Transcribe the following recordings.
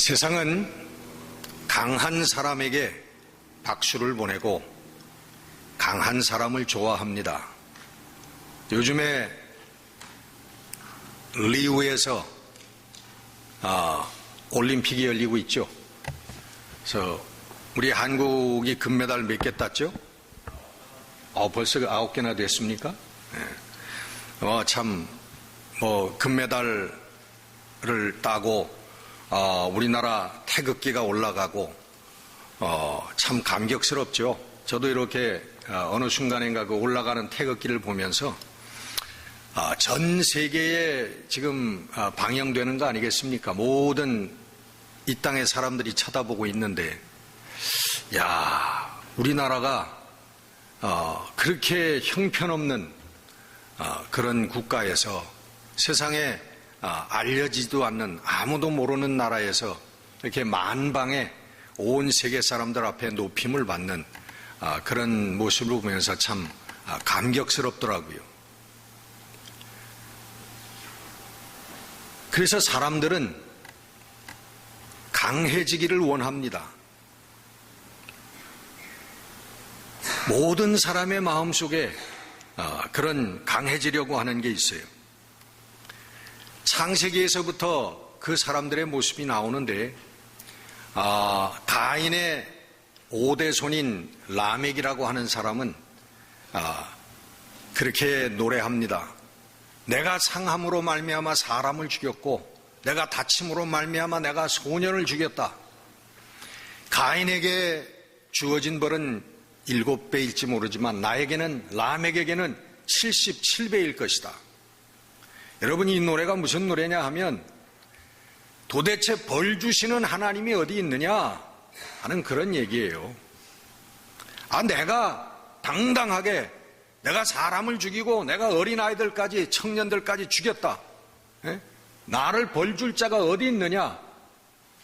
세상은 강한 사람에게 박수를 보내고 강한 사람을 좋아합니다. 요즘에 리우에서 올림픽이 열리고 있죠. 그래서 우리 한국이 금메달 몇 개 땄죠? 벌써 9개나 됐습니까? 네. 금메달을 따고 우리나라 태극기가 올라가고 참 감격스럽죠. 저도 이렇게 어느 순간인가 그 올라가는 태극기를 보면서 전 세계에 지금 방영되는 거 아니겠습니까? 모든 이 땅의 사람들이 쳐다보고 있는데, 야, 우리나라가 그렇게 형편없는 그런 국가에서 세상에 알려지도 않는 아무도 모르는 나라에서 이렇게 만방에 온 세계 사람들 앞에 높임을 받는 그런 모습을 보면서 참 감격스럽더라고요. 그래서 사람들은 강해지기를 원합니다. 모든 사람의 마음속에 그런 강해지려고 하는 게 있어요. 창세기에서부터 그 사람들의 모습이 나오는데 가인의 5대 손인 라멕이라고 하는 사람은 그렇게 노래합니다. 내가 상함으로 말미암아 사람을 죽였고 내가 다침으로 말미암아 내가 소년을 죽였다. 가인에게 주어진 벌은 7배일지 모르지만 나에게는 라멕에게는 77배일 것이다. 여러분, 이 노래가 무슨 노래냐 하면 도대체 벌 주시는 하나님이 어디 있느냐 하는 그런 얘기예요. 내가 당당하게 내가 사람을 죽이고 내가 어린아이들까지 청년들까지 죽였다. 나를 벌 줄 자가 어디 있느냐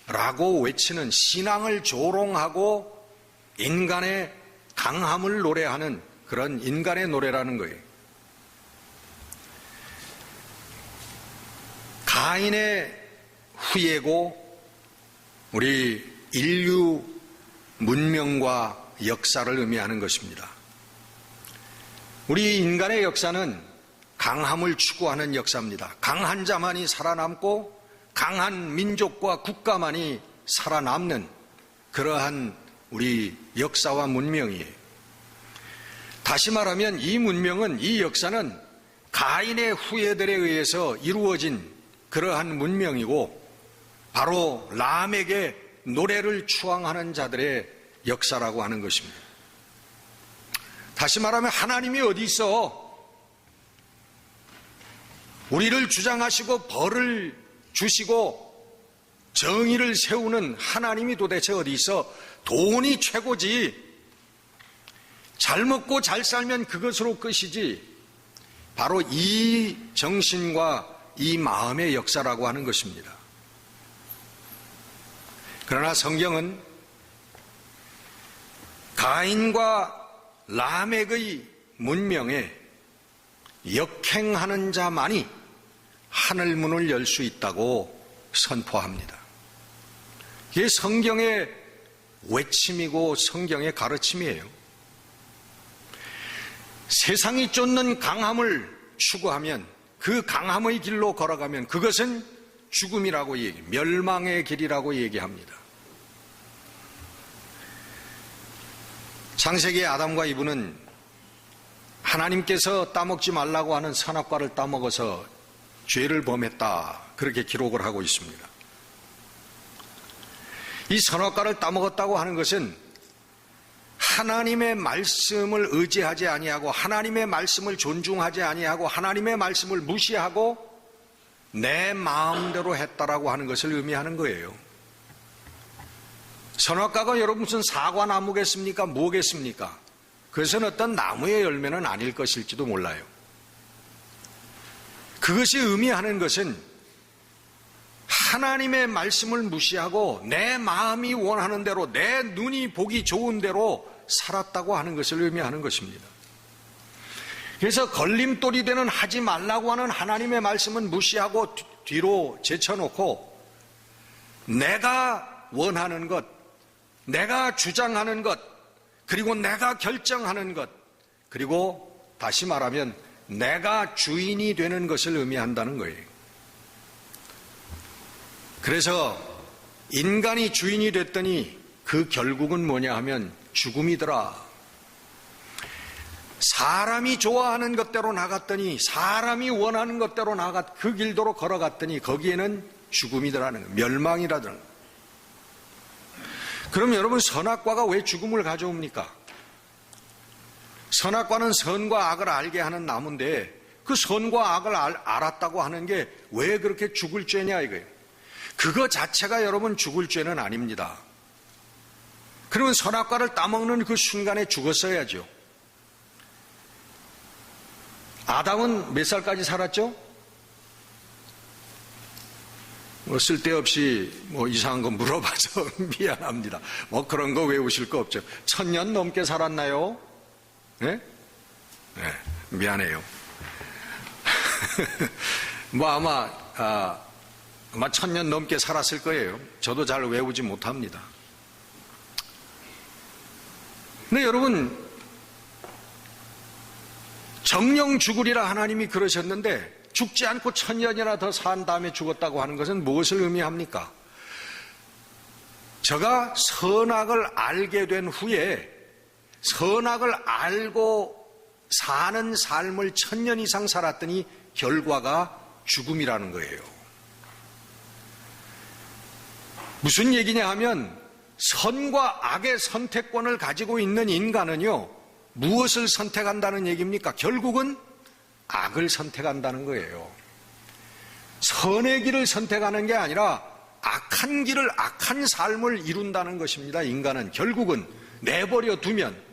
라고 외치는, 신앙을 조롱하고 인간의 강함을 노래하는 그런 인간의 노래라는 거예요. 가인의 후예고 우리 인류 문명과 역사를 의미하는 것입니다. 우리 인간의 역사는 강함을 추구하는 역사입니다. 강한 자만이 살아남고 강한 민족과 국가만이 살아남는 그러한 우리 역사와 문명이에요. 다시 말하면 이 문명은, 이 역사는 가인의 후예들에 의해서 이루어진 그러한 문명이고 바로 라멕의 노래를 추앙하는 자들의 역사라고 하는 것입니다. 다시 말하면 하나님이 어디 있어? 우리를 주장하시고 벌을 주시고 정의를 세우는 하나님이 도대체 어디 있어? 돈이 최고지. 잘 먹고 잘 살면 그것으로 끝이지. 바로 이 정신과 이 마음의 역사라고 하는 것입니다. 그러나 성경은 가인과 라멕의 문명에 역행하는 자만이 하늘문을 열 수 있다고 선포합니다. 이게 성경의 외침이고 성경의 가르침이에요. 세상이 쫓는 강함을 추구하면, 그 강함의 길로 걸어가면 그것은 죽음이라고 멸망의 길이라고 얘기합니다. 창세기의 아담과 이브는 하나님께서 따먹지 말라고 하는 선악과를 따먹어서 죄를 범했다, 그렇게 기록을 하고 있습니다. 이 선악과를 따먹었다고 하는 것은 하나님의 말씀을 의지하지 아니하고 하나님의 말씀을 존중하지 아니하고 하나님의 말씀을 무시하고 내 마음대로 했다라고 하는 것을 의미하는 거예요. 선악과가 여러분 무슨 사과나무겠습니까? 뭐겠습니까? 그것은 어떤 나무의 열매는 아닐 것일지도 몰라요. 그것이 의미하는 것은 하나님의 말씀을 무시하고 내 마음이 원하는 대로, 내 눈이 보기 좋은 대로 살았다고 하는 것을 의미하는 것입니다. 그래서 걸림돌이 되는 하지 말라고 하는 하나님의 말씀은 무시하고 뒤로 제쳐놓고 내가 원하는 것, 내가 주장하는 것, 그리고 내가 결정하는 것, 그리고 다시 말하면 내가 주인이 되는 것을 의미한다는 거예요. 그래서 인간이 주인이 됐더니 그 결국은 뭐냐 하면 죽음이더라. 사람이 좋아하는 것대로 나갔더니, 사람이 원하는 것대로 그 길도로 걸어갔더니 거기에는 죽음이더라는 거예요. 멸망이라는 거예요. 그럼 여러분, 선악과가 왜 죽음을 가져옵니까? 선악과는 선과 악을 알게 하는 나무인데 그 선과 악을 알았다고 하는 게 왜 그렇게 죽을 죄냐 이거예요. 그거 자체가 여러분 죽을 죄는 아닙니다. 그러면 선악과를 따먹는 그 순간에 죽었어야죠. 아담은 몇 살까지 살았죠? 쓸데없이 이상한 거 물어봐서 미안합니다. 그런 거 외우실 거 없죠. 1000년 넘게 살았나요? 네? 네, 미안해요. 아마 1000년 넘게 살았을 거예요. 저도 잘 외우지 못합니다. 근데 여러분, 정령 죽으리라 하나님이 그러셨는데 죽지 않고 1000년이나 더 산 다음에 죽었다고 하는 것은 무엇을 의미합니까? 저가 선악을 알게 된 후에 선악을 알고 사는 삶을 1000년 이상 살았더니 결과가 죽음이라는 거예요. 무슨 얘기냐 하면 선과 악의 선택권을 가지고 있는 인간은요, 무엇을 선택한다는 얘기입니까? 결국은 악을 선택한다는 거예요. 선의 길을 선택하는 게 아니라 악한 길을, 악한 삶을 이룬다는 것입니다. 인간은 결국은 내버려 두면.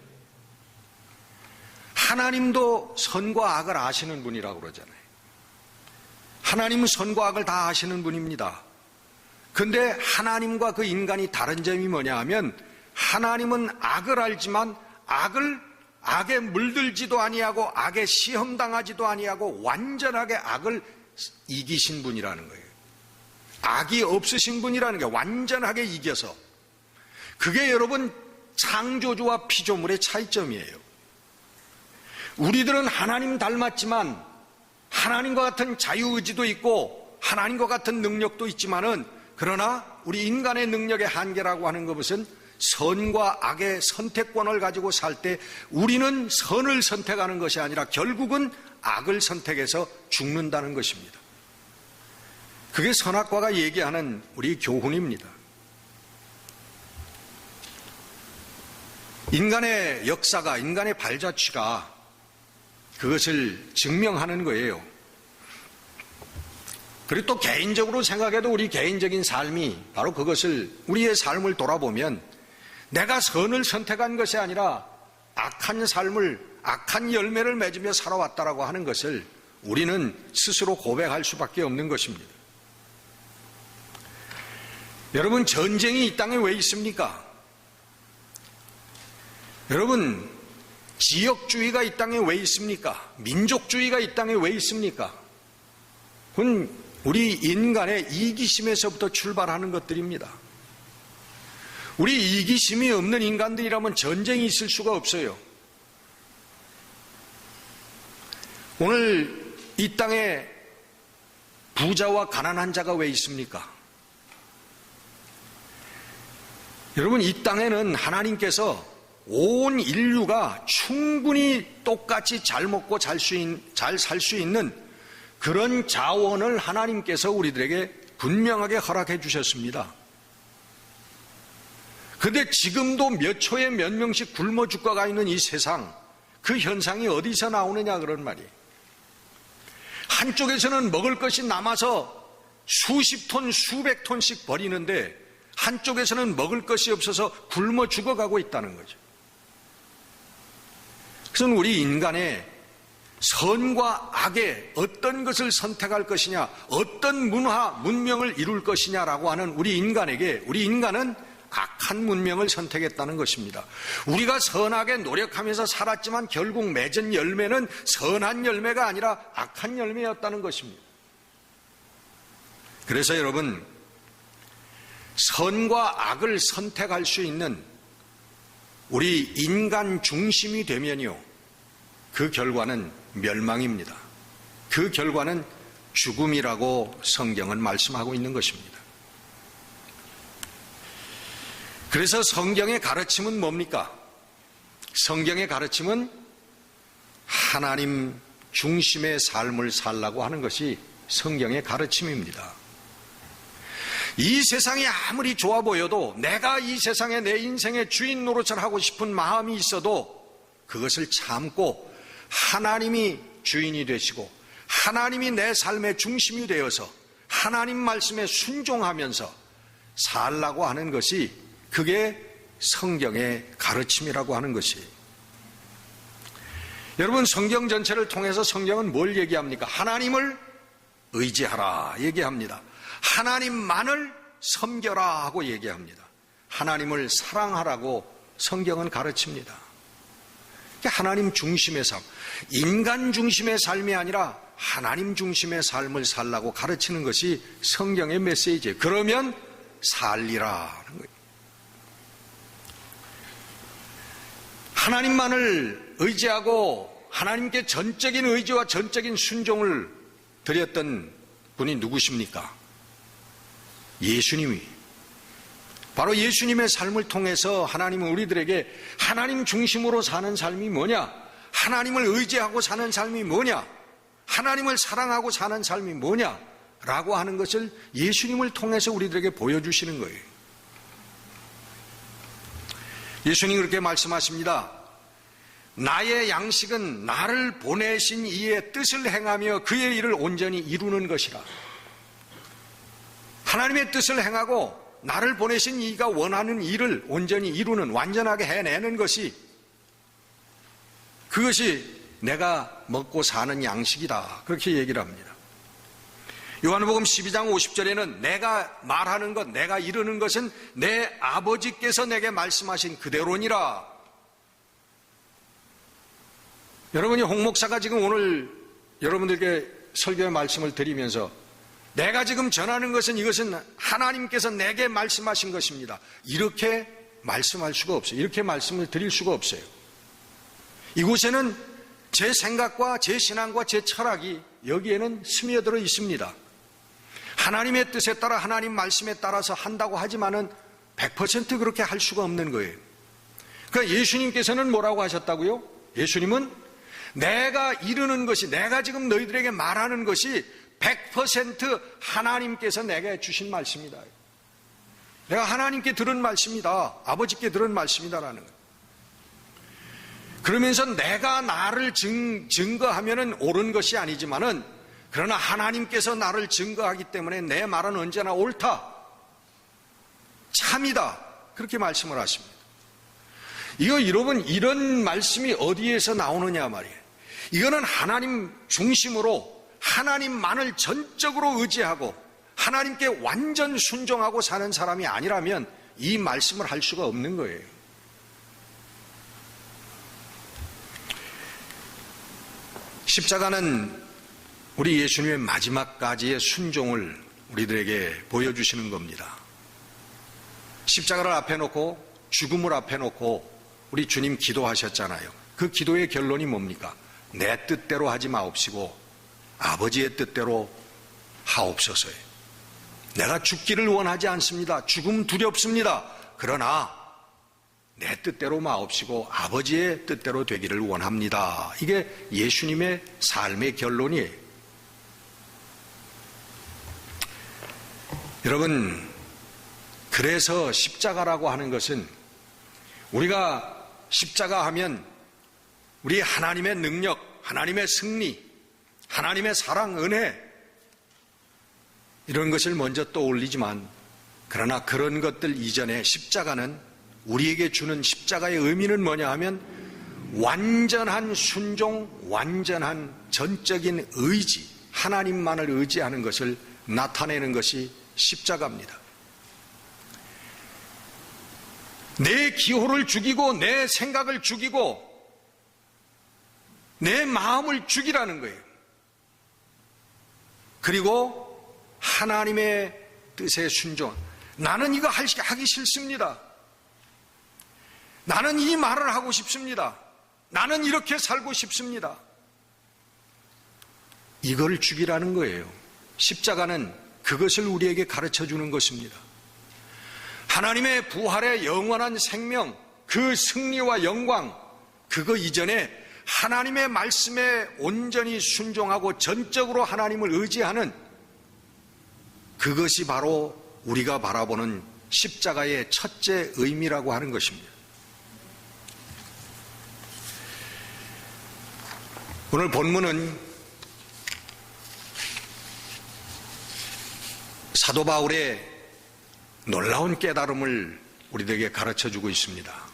하나님도 선과 악을 아시는 분이라고 그러잖아요. 하나님은 선과 악을 다 아시는 분입니다. 근데 하나님과 그 인간이 다른 점이 뭐냐 하면 하나님은 악을 알지만 악에 물들지도 아니하고 악에 시험당하지도 아니하고 완전하게 악을 이기신 분이라는 거예요. 악이 없으신 분이라는 게 완전하게 이겨서. 그게 여러분 창조주와 피조물의 차이점이에요. 우리들은 하나님 닮았지만 하나님과 같은 자유의지도 있고 하나님과 같은 능력도 있지만은, 그러나 우리 인간의 능력의 한계라고 하는 것은 선과 악의 선택권을 가지고 살 때 우리는 선을 선택하는 것이 아니라 결국은 악을 선택해서 죽는다는 것입니다. 그게 선악과가 얘기하는 우리 교훈입니다. 인간의 역사가, 인간의 발자취가 그것을 증명하는 거예요. 그리고 또 개인적으로 생각해도 우리 개인적인 삶이 바로 그것을, 우리의 삶을 돌아보면 내가 선을 선택한 것이 아니라 악한 삶을, 악한 열매를 맺으며 살아왔다라고 하는 것을 우리는 스스로 고백할 수밖에 없는 것입니다. 여러분, 전쟁이 이 땅에 왜 있습니까? 여러분, 지역주의가 이 땅에 왜 있습니까? 민족주의가 이 땅에 왜 있습니까? 그건 우리 인간의 이기심에서부터 출발하는 것들입니다. 우리 이기심이 없는 인간들이라면 전쟁이 있을 수가 없어요. 오늘 이 땅에 부자와 가난한 자가 왜 있습니까? 여러분, 이 땅에는 하나님께서 온 인류가 충분히 똑같이 잘 먹고 잘 살 수 있는 그런 자원을 하나님께서 우리들에게 분명하게 허락해 주셨습니다. 그런데 지금도 몇 초에 몇 명씩 굶어 죽어가 있는 이 세상, 그 현상이 어디서 나오느냐 그런 말이에요. 한쪽에서는 먹을 것이 남아서 수십 톤, 수백 톤씩 버리는데 한쪽에서는 먹을 것이 없어서 굶어 죽어가고 있다는 거죠. 그래서 우리 인간의 선과 악의 어떤 것을 선택할 것이냐, 어떤 문화, 문명을 이룰 것이냐라고 하는 우리 인간에게, 우리 인간은 악한 문명을 선택했다는 것입니다. 우리가 선하게 노력하면서 살았지만 결국 맺은 열매는 선한 열매가 아니라 악한 열매였다는 것입니다. 그래서 여러분, 선과 악을 선택할 수 있는 우리 인간 중심이 되면요, 그 결과는 멸망입니다. 그 결과는 죽음이라고 성경은 말씀하고 있는 것입니다. 그래서 성경의 가르침은 뭡니까? 성경의 가르침은 하나님 중심의 삶을 살라고 하는 것이 성경의 가르침입니다. 이 세상이 아무리 좋아 보여도 내가 이 세상에 내 인생의 주인 노릇을 하고 싶은 마음이 있어도 그것을 참고 하나님이 주인이 되시고 하나님이 내 삶의 중심이 되어서 하나님 말씀에 순종하면서 살라고 하는 것이, 그게 성경의 가르침이라고 하는 것이에요. 여러분, 성경 전체를 통해서 성경은 뭘 얘기합니까? 하나님을 의지하라 얘기합니다. 하나님만을 섬겨라 하고 얘기합니다. 하나님을 사랑하라고 성경은 가르칩니다. 하나님 중심의 삶, 인간 중심의 삶이 아니라 하나님 중심의 삶을 살라고 가르치는 것이 성경의 메시지예요. 그러면 살리라 하는 거예요. 하나님만을 의지하고 하나님께 전적인 의지와 전적인 순종을 드렸던 분이 누구십니까? 예수님이. 바로 예수님의 삶을 통해서 하나님은 우리들에게 하나님 중심으로 사는 삶이 뭐냐, 하나님을 의지하고 사는 삶이 뭐냐, 하나님을 사랑하고 사는 삶이 뭐냐 라고 하는 것을 예수님을 통해서 우리들에게 보여주시는 거예요. 예수님이 그렇게 말씀하십니다. 나의 양식은 나를 보내신 이의 뜻을 행하며 그의 일을 온전히 이루는 것이라. 하나님의 뜻을 행하고 나를 보내신 이가 원하는 일을 온전히 이루는, 완전하게 해내는 것이, 그것이 내가 먹고 사는 양식이다, 그렇게 얘기를 합니다. 요한복음 12장 50절에는 내가 말하는 것, 내가 이루는 것은 내 아버지께서 내게 말씀하신 그대로니라. 여러분이 홍 목사가 지금 오늘 여러분들께 설교의 말씀을 드리면서 내가 지금 전하는 것은, 이것은 하나님께서 내게 말씀하신 것입니다, 이렇게 말씀할 수가 없어요. 이렇게 말씀을 드릴 수가 없어요. 이곳에는 제 생각과 제 신앙과 제 철학이 여기에는 스며들어 있습니다. 하나님의 뜻에 따라 하나님 말씀에 따라서 한다고 하지만은 100% 그렇게 할 수가 없는 거예요. 그러니까 예수님께서는 뭐라고 하셨다고요? 예수님은 내가 이루는 것이, 내가 지금 너희들에게 말하는 것이 100% 하나님께서 내게 주신 말씀이다. 내가 하나님께 들은 말씀이다, 아버지께 들은 말씀이다라는 거예요. 그러면서 내가 나를 증거하면은 옳은 것이 아니지만은, 그러나 하나님께서 나를 증거하기 때문에 내 말은 언제나 옳다, 참이다, 그렇게 말씀을 하십니다. 여러분, 이런 말씀이 어디에서 나오느냐 말이에요. 이거는 하나님 중심으로 하나님만을 전적으로 의지하고 하나님께 완전 순종하고 사는 사람이 아니라면 이 말씀을 할 수가 없는 거예요. 십자가는 우리 예수님의 마지막까지의 순종을 우리들에게 보여주시는 겁니다. 십자가를 앞에 놓고, 죽음을 앞에 놓고 우리 주님 기도하셨잖아요. 그 기도의 결론이 뭡니까? 내 뜻대로 하지 마옵시고 아버지의 뜻대로 하옵소서요. 내가 죽기를 원하지 않습니다. 죽음 두렵습니다. 그러나 내 뜻대로 마옵시고 아버지의 뜻대로 되기를 원합니다. 이게 예수님의 삶의 결론이에요. 여러분, 그래서 십자가라고 하는 것은, 우리가 십자가 하면 우리 하나님의 능력, 하나님의 승리, 하나님의 사랑, 은혜, 이런 것을 먼저 떠올리지만, 그러나 그런 것들 이전에 십자가는, 우리에게 주는 십자가의 의미는 뭐냐 하면 완전한 순종, 완전한 전적인 의지, 하나님만을 의지하는 것을 나타내는 것이 십자가입니다. 내 기호를 죽이고 내 생각을 죽이고 내 마음을 죽이라는 거예요. 그리고 하나님의 뜻에 순종, 나는 이거 하기 싫습니다. 나는 이 말을 하고 싶습니다. 나는 이렇게 살고 싶습니다. 이걸 죽이라는 거예요. 십자가는 그것을 우리에게 가르쳐 주는 것입니다. 하나님의 부활의 영원한 생명, 그 승리와 영광, 그거 이전에 하나님의 말씀에 온전히 순종하고 전적으로 하나님을 의지하는 그것이 바로 우리가 바라보는 십자가의 첫째 의미라고 하는 것입니다. 오늘 본문은 사도 바울의 놀라운 깨달음을 우리들에게 가르쳐주고 있습니다.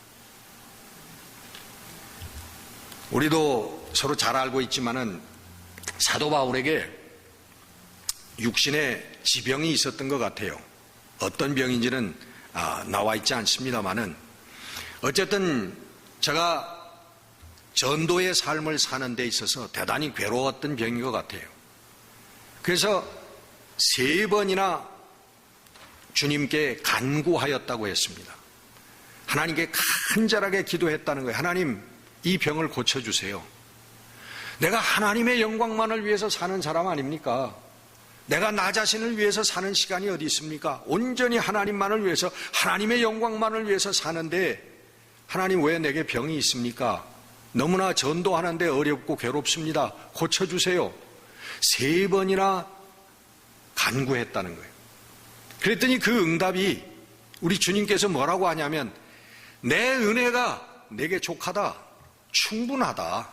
우리도 서로 잘 알고 있지만은 사도 바울에게 육신의 지병이 있었던 것 같아요. 어떤 병인지는 나와 있지 않습니다만은 어쨌든 제가 전도의 삶을 사는 데 있어서 대단히 괴로웠던 병인 것 같아요. 그래서 3번이나 주님께 간구하였다고 했습니다. 하나님께 간절하게 기도했다는 거예요. 하나님, 이 병을 고쳐주세요. 내가 하나님의 영광만을 위해서 사는 사람 아닙니까? 내가 나 자신을 위해서 사는 시간이 어디 있습니까? 온전히 하나님만을 위해서, 하나님의 영광만을 위해서 사는데 하나님 왜 내게 병이 있습니까? 너무나 전도하는데 어렵고 괴롭습니다. 고쳐주세요. 3번이나 간구했다는 거예요. 그랬더니 그 응답이 우리 주님께서 뭐라고 하냐면 내 은혜가 내게 족하다. 충분하다.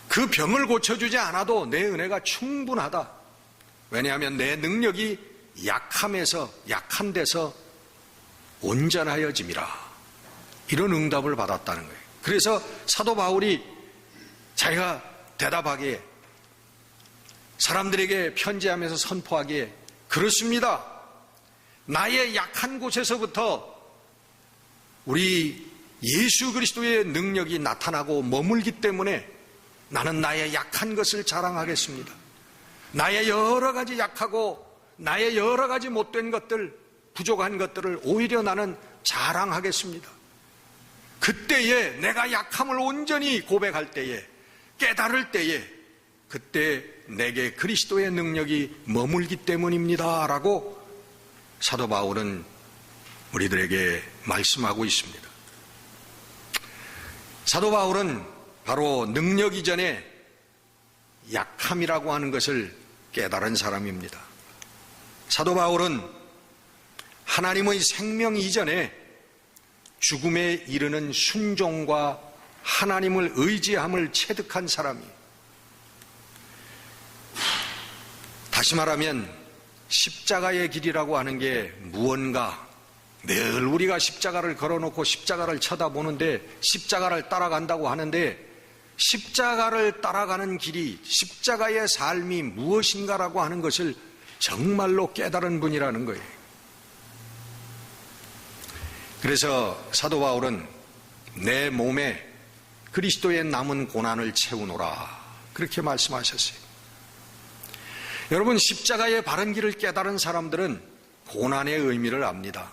그 병을 고쳐주지 않아도 내 은혜가 충분하다. 왜냐하면 내 능력이 약한 데서 온전하여짐이라. 이런 응답을 받았다는 거예요. 그래서 사도 바울이 자기가 대답하기에, 사람들에게 편지하면서 선포하기에, 그렇습니다. 나의 약한 곳에서부터 우리 예수 그리스도의 능력이 나타나고 머물기 때문에 나는 나의 약한 것을 자랑하겠습니다. 나의 여러 가지 약하고 나의 여러 가지 못된 것들, 부족한 것들을 오히려 나는 자랑하겠습니다. 그때에 내가 약함을 온전히 고백할 때에, 깨달을 때에, 그때 내게 그리스도의 능력이 머물기 때문입니다 라고 사도 바울은 우리들에게 말씀하고 있습니다. 사도 바울은 바로 능력 이전에 약함이라고 하는 것을 깨달은 사람입니다. 사도 바울은 하나님의 생명 이전에 죽음에 이르는 순종과 하나님을 의지함을 체득한 사람이에요. 다시 말하면 십자가의 길이라고 하는 게 무언가, 늘 우리가 십자가를 걸어놓고 십자가를 쳐다보는데 십자가를 따라간다고 하는데 십자가를 따라가는 길이, 십자가의 삶이 무엇인가라고 하는 것을 정말로 깨달은 분이라는 거예요. 그래서 사도 바울은 내 몸에 그리스도의 남은 고난을 채우노라 그렇게 말씀하셨어요. 여러분, 십자가의 바른 길을 깨달은 사람들은 고난의 의미를 압니다.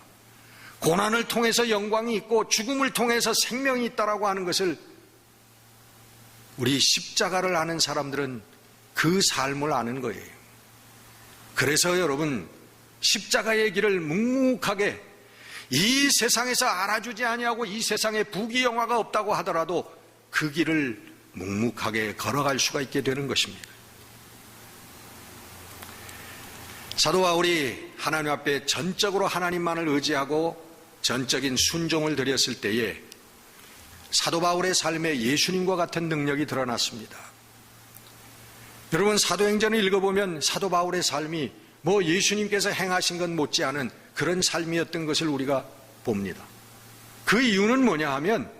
고난을 통해서 영광이 있고 죽음을 통해서 생명이 있다라고 하는 것을 우리 십자가를 아는 사람들은 그 삶을 아는 거예요. 그래서 여러분, 십자가의 길을 묵묵하게, 이 세상에서 알아주지 아니하고 이 세상에 부귀영화가 없다고 하더라도 그 길을 묵묵하게 걸어갈 수가 있게 되는 것입니다. 사도 바울이 하나님 앞에 전적으로 하나님만을 의지하고 전적인 순종을 드렸을 때에 사도 바울의 삶에 예수님과 같은 능력이 드러났습니다. 여러분, 사도행전을 읽어보면 사도 바울의 삶이 뭐 예수님께서 행하신 것 못지않은 그런 삶이었던 것을 우리가 봅니다. 그 이유는 뭐냐 하면,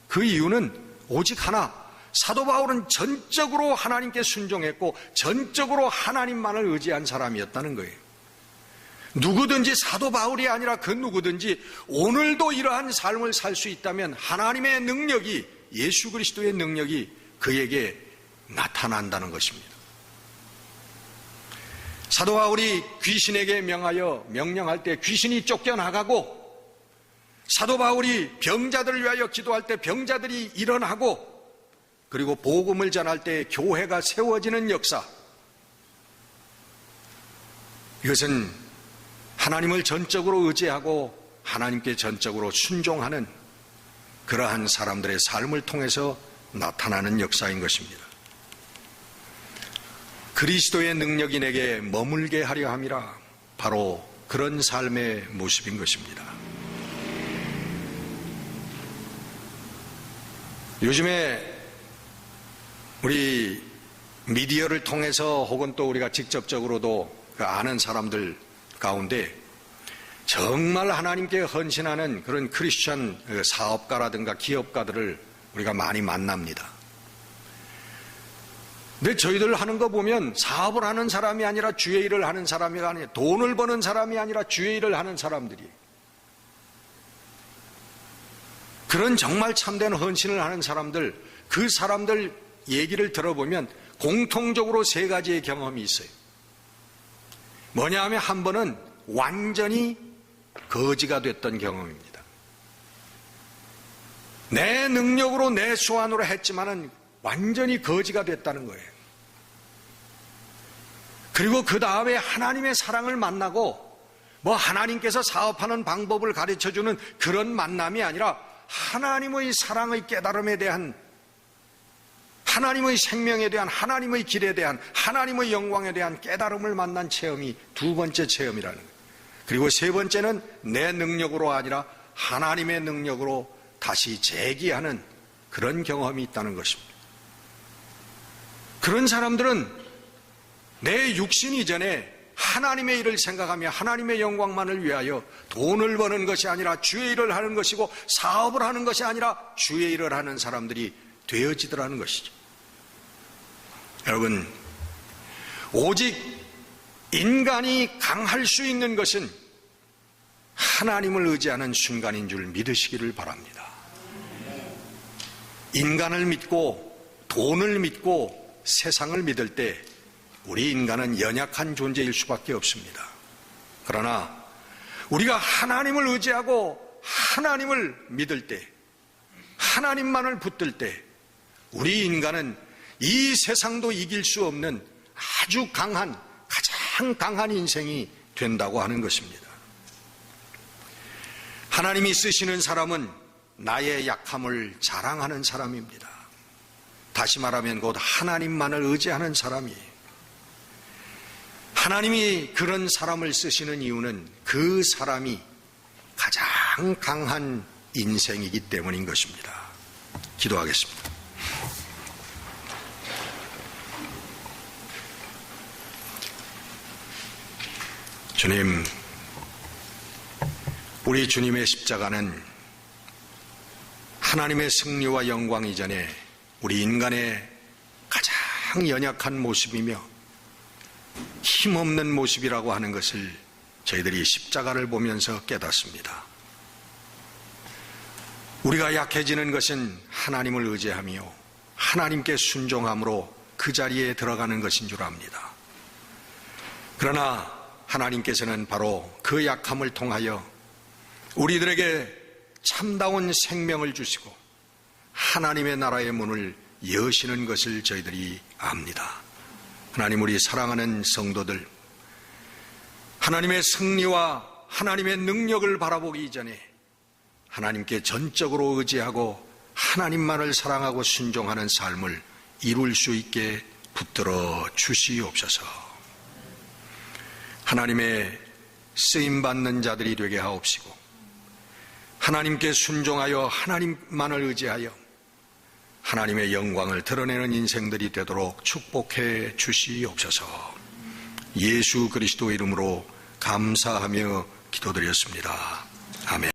그 이유는 오직 하나, 사도 바울은 전적으로 하나님께 순종했고 전적으로 하나님만을 의지한 사람이었다는 거예요. 누구든지, 사도 바울이 아니라 그 누구든지 오늘도 이러한 삶을 살 수 있다면 하나님의 능력이, 예수 그리스도의 능력이 그에게 나타난다는 것입니다. 사도 바울이 귀신에게 명령할 때 귀신이 쫓겨나가고, 사도 바울이 병자들을 위하여 기도할 때 병자들이 일어나고, 그리고 복음을 전할 때 교회가 세워지는 역사, 이것은 하나님을 전적으로 의지하고 하나님께 전적으로 순종하는 그러한 사람들의 삶을 통해서 나타나는 역사인 것입니다. 그리스도의 능력이 내게 머물게 하려 함이라, 바로 그런 삶의 모습인 것입니다. 요즘에 우리 미디어를 통해서 혹은 또 우리가 직접적으로도 아는 사람들 가운데 정말 하나님께 헌신하는 그런 크리스천 사업가라든가 기업가들을 우리가 많이 만납니다. 근데 저희들 하는 거 보면 사업을 하는 사람이 아니라 주의 일을 하는 사람이 아니라, 돈을 버는 사람이 아니라 주의 일을 하는 사람들이, 그런 정말 참된 헌신을 하는 사람들, 그 사람들 얘기를 들어보면 공통적으로 세 가지의 경험이 있어요. 뭐냐 하면 한 번은 완전히 거지가 됐던 경험입니다. 내 능력으로 내 수완으로 했지만은 완전히 거지가 됐다는 거예요. 그리고 그 다음에 하나님의 사랑을 만나고, 뭐 하나님께서 사업하는 방법을 가르쳐주는 그런 만남이 아니라 하나님의 사랑의 깨달음에 대한, 하나님의 생명에 대한, 하나님의 길에 대한, 하나님의 영광에 대한 깨달음을 만난 체험이 두 번째 체험이라는 거예요. 그리고 세 번째는 내 능력으로 아니라 하나님의 능력으로 다시 재기하는 그런 경험이 있다는 것입니다. 그런 사람들은 내 육신 이전에 하나님의 일을 생각하며 하나님의 영광만을 위하여 돈을 버는 것이 아니라 주의 일을 하는 것이고, 사업을 하는 것이 아니라 주의 일을 하는 사람들이 되어지더라는 것이죠. 여러분, 오직 인간이 강할 수 있는 것은 하나님을 의지하는 순간인 줄 믿으시기를 바랍니다. 인간을 믿고 돈을 믿고 세상을 믿을 때 우리 인간은 연약한 존재일 수밖에 없습니다. 그러나 우리가 하나님을 의지하고 하나님을 믿을 때, 하나님만을 붙들 때, 우리 인간은 이 세상도 이길 수 없는 아주 강한, 가장 강한 인생이 된다고 하는 것입니다. 하나님이 쓰시는 사람은 나의 약함을 자랑하는 사람입니다. 다시 말하면 곧 하나님만을 의지하는 사람이에요. 하나님이 그런 사람을 쓰시는 이유는 그 사람이 가장 강한 인생이기 때문인 것입니다. 기도하겠습니다. 주님, 우리 주님의 십자가는 하나님의 승리와 영광 이전에 우리 인간의 가장 연약한 모습이며 힘없는 모습이라고 하는 것을 저희들이 십자가를 보면서 깨닫습니다. 우리가 약해지는 것은 하나님을 의지하며 하나님께 순종함으로 그 자리에 들어가는 것인 줄 압니다. 그러나 하나님께서는 바로 그 약함을 통하여 우리들에게 참다운 생명을 주시고 하나님의 나라의 문을 여시는 것을 저희들이 압니다. 하나님, 우리 사랑하는 성도들, 하나님의 승리와 하나님의 능력을 바라보기 이전에 하나님께 전적으로 의지하고 하나님만을 사랑하고 순종하는 삶을 이룰 수 있게 붙들어 주시옵소서. 하나님의 쓰임받는 자들이 되게 하옵시고, 하나님께 순종하여 하나님만을 의지하여 하나님의 영광을 드러내는 인생들이 되도록 축복해 주시옵소서. 예수 그리스도 이름으로 감사하며 기도드렸습니다. 아멘.